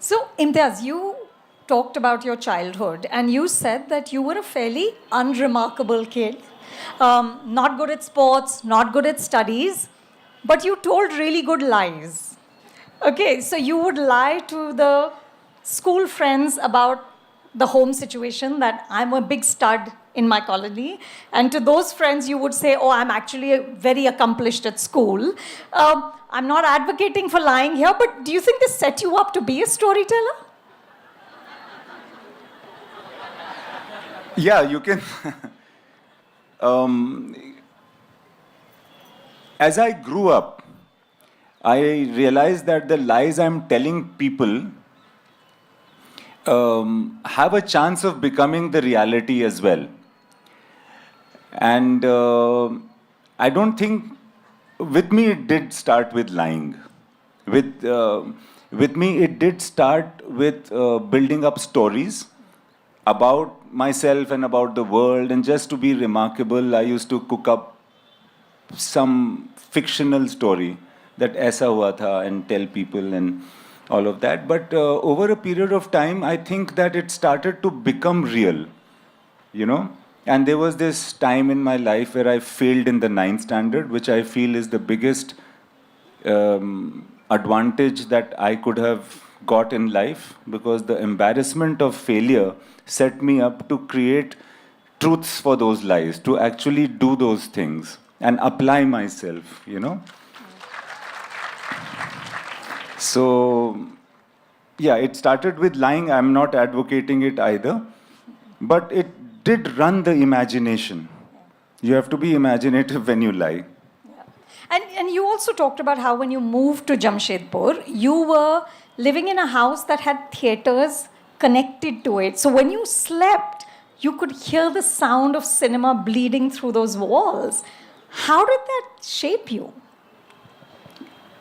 So, Imtiaz, you talked about your childhood and you said that you were a fairly unremarkable kid, not good at sports, not good at studies, but you told really good lies. Okay, so you would lie to the school friends about the home situation that I'm a big stud in my colony. And to those friends, you would say, oh, I'm actually very accomplished at school. I'm not advocating for lying here, but do you think this set you up to be a storyteller? Yeah, you can. um, as I grew up, I realized that the lies I'm telling people have a chance of becoming the reality as well. And I don't think, with me, it did start with lying. With, uh, with me, it did start with building up stories about myself and about the world, and just to be remarkable, I used to cook up some fictional story that aisa hua tha and tell people and all of that. But over a period of time, I think that it started to become real, you know. And there was this time in my life where I failed in the ninth standard, which I feel is the biggest advantage that I could have got in life, because the embarrassment of failure set me up to create truths for those lies, to actually do those things and apply myself, you know. So, yeah, it started with lying. I'm not advocating it either, but it did run the imagination. You have to be imaginative when you lie. And you also talked about how when you moved to Jamshedpur, you were living in a house that had theatres connected to it. So when you slept, you could hear the sound of cinema bleeding through those walls. How did that shape you?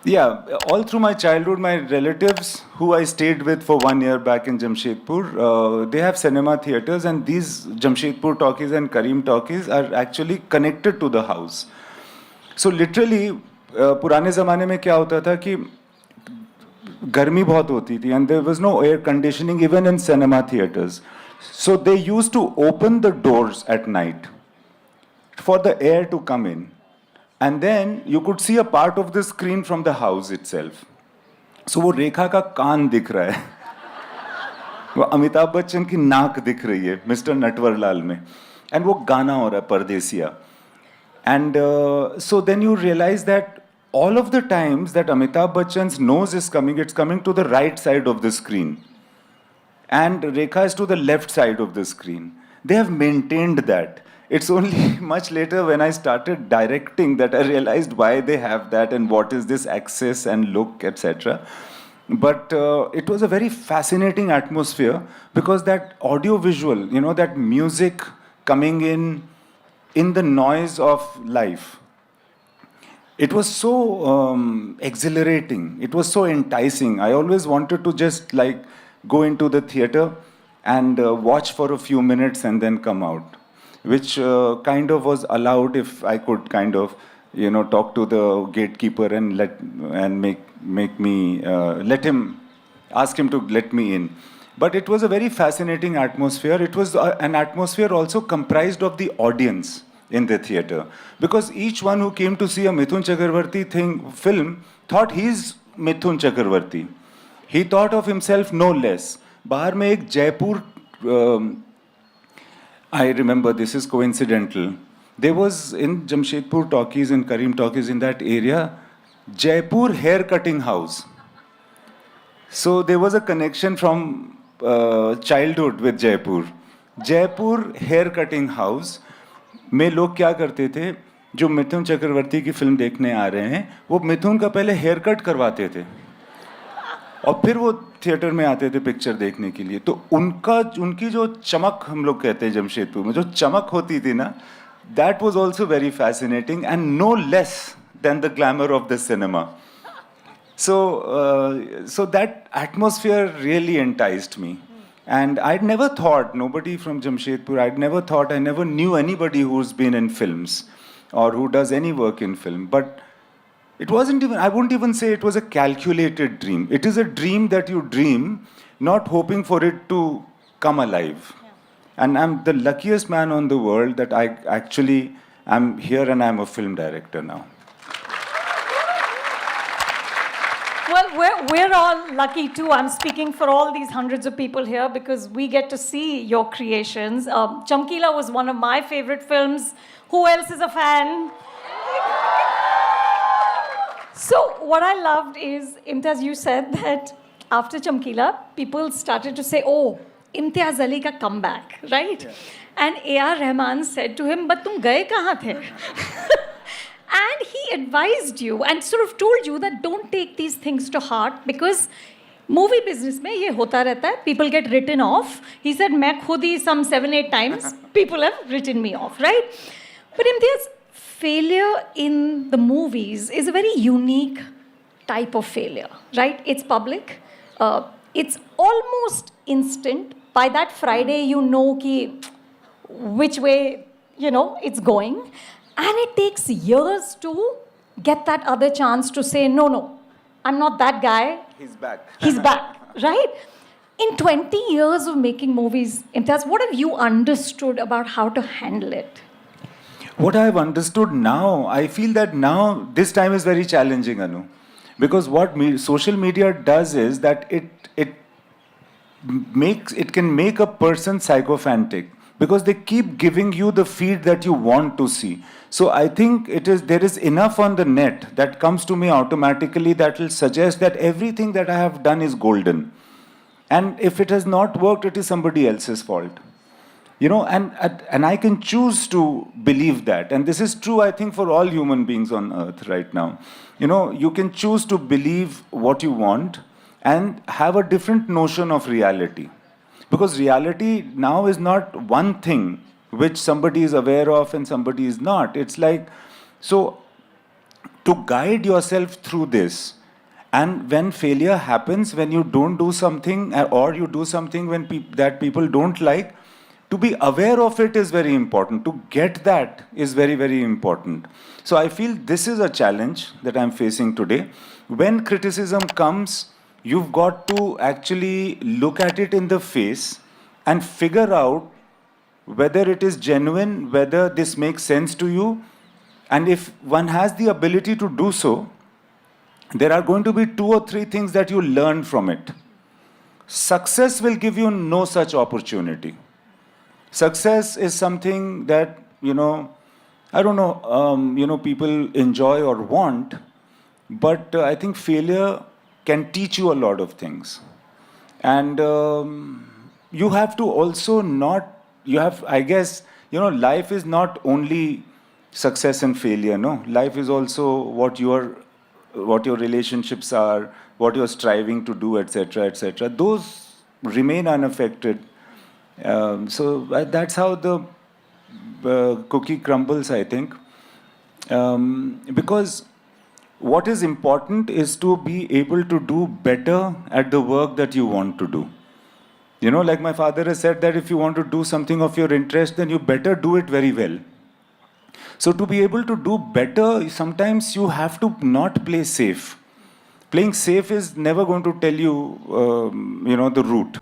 Yeah, all through my childhood, my relatives, who I stayed with for 1 year back in Jamshedpur, they have cinema theatres, and these Jamshedpur talkies and Karim talkies are actually connected to the house. So literally, पुराने ज़माने में क्या होता था कि गर्मी बहुत होती थी, and there was no air conditioning even in cinema theatres. So they used to open the doors at night for the air to come in. And then you could see a part of the screen from the house itself. So वो रेखा का कान दिख रहा है, वो अमिताभ बच्चन की नाक दिख रही है मिस्टर नटवरलाल में, and वो गाना हो रहा है परदेसिया. And so then you realize that all of the times that Amitabh Bachchan's nose is coming, it's coming to the right side of the screen. And Rekha is to the left side of the screen. They have maintained that. It's only much later when I started directing that I realized why they have that and what is this access and look, etc. But it was a very fascinating atmosphere, because that audio visual, you know, that music coming in the noise of life, it was so exhilarating. It was so enticing. I always wanted to just like go into the theater and watch for a few minutes and then come out, which kind of was allowed if I could kind of, you know, talk to the gatekeeper and make me ask him to let me in. But it was a very fascinating atmosphere. It was an atmosphere also comprised of the audience in the theater, because each one who came to see a Mithun Chakravarti film thought he's Mithun Chakravarti. He thought of himself no less. बाहर में एक Jaipur, I remember, this is coincidental. There was in Jamshedpur talkies and Karim talkies in that area, Jaipur hair cutting house. So there was a connection from childhood with Jaipur. Jaipur hair cutting house में लोग क्या करते थे, जो मिथुन चक्रवर्ती की film देखने आ रहे हैं, वो मिथुन का पहले हेयर कट करवाते थे और फिर वो थिएटर में आते थे पिक्चर देखने के लिए. तो उनकी जो चमक, हम लोग कहते हैं जमशेदपुर में जो चमक होती थी ना, that was also very fascinating and no less than the glamour of the cinema. So that atmosphere really enticed me. And I'd never thought, nobody from Jamshedpur, I never knew anybody who's been in films or who does any work in film. But It wasn't even, I wouldn't even say it was a calculated dream. It is a dream that you dream, not hoping for it to come alive. Yeah. And I'm the luckiest man on the world that I actually am here and I'm a film director now. Well, we're all lucky too. I'm speaking for all these hundreds of people here because we get to see your creations. Chamkila was one of my favorite films. Who else is a fan? So what I loved is, Imtiaz, you said that after Chamkila, people started to say, oh, Imtiaz Ali ka comeback, right? Yeah. And A.R. Rahman said to him, but tum gaye kahan the? And he advised you and sort of told you that don't take these things to heart because movie business mein ye hota rehta hai. People get written off. He said, main khud hi some 7-8 times people have written me off, right? But Imtiaz, failure in the movies is a very unique type of failure, right? It's public. It's almost instant. By that Friday, you know ki which way, it's going. And it takes years to get that other chance to say, no, I'm not that guy. He's back. He's back, right? In 20 years of making movies, Imtiaz, what have you understood about how to handle it? What I've understood now, I feel that now this time is very challenging, Anu. Because what social media does is that it can make a person psychophantic because they keep giving you the feed that you want to see. So I think there is enough on the net that comes to me automatically that will suggest that everything that I have done is golden. And if it has not worked, it is somebody else's fault. And I can choose to believe that. And this is true, I think, for all human beings on earth right now. You can choose to believe what you want and have a different notion of reality. Because reality now is not one thing which somebody is aware of and somebody is not. It's like, so to guide yourself through this, and when failure happens, when you don't do something or you do something that people don't like, to be aware of it is very important. To get that is very, very important. So I feel this is a challenge that I'm facing today. When criticism comes, you've got to actually look at it in the face and figure out whether it is genuine, whether this makes sense to you. And if one has the ability to do so, there are going to be 2 or 3 things that you learn from it. Success will give you no such opportunity. Success is something that, I don't know, people enjoy or want, but I think failure can teach you a lot of things. And you have to also I guess, life is not only success and failure, no? Life is also what your relationships are, what you're striving to do, etc., etc. Those remain unaffected. So that's how the cookie crumbles, I think. Because what is important is to be able to do better at the work that you want to do. Like my father has said that if you want to do something of your interest, then you better do it very well. So to be able to do better, sometimes you have to not play safe. Playing safe is never going to tell you, the route.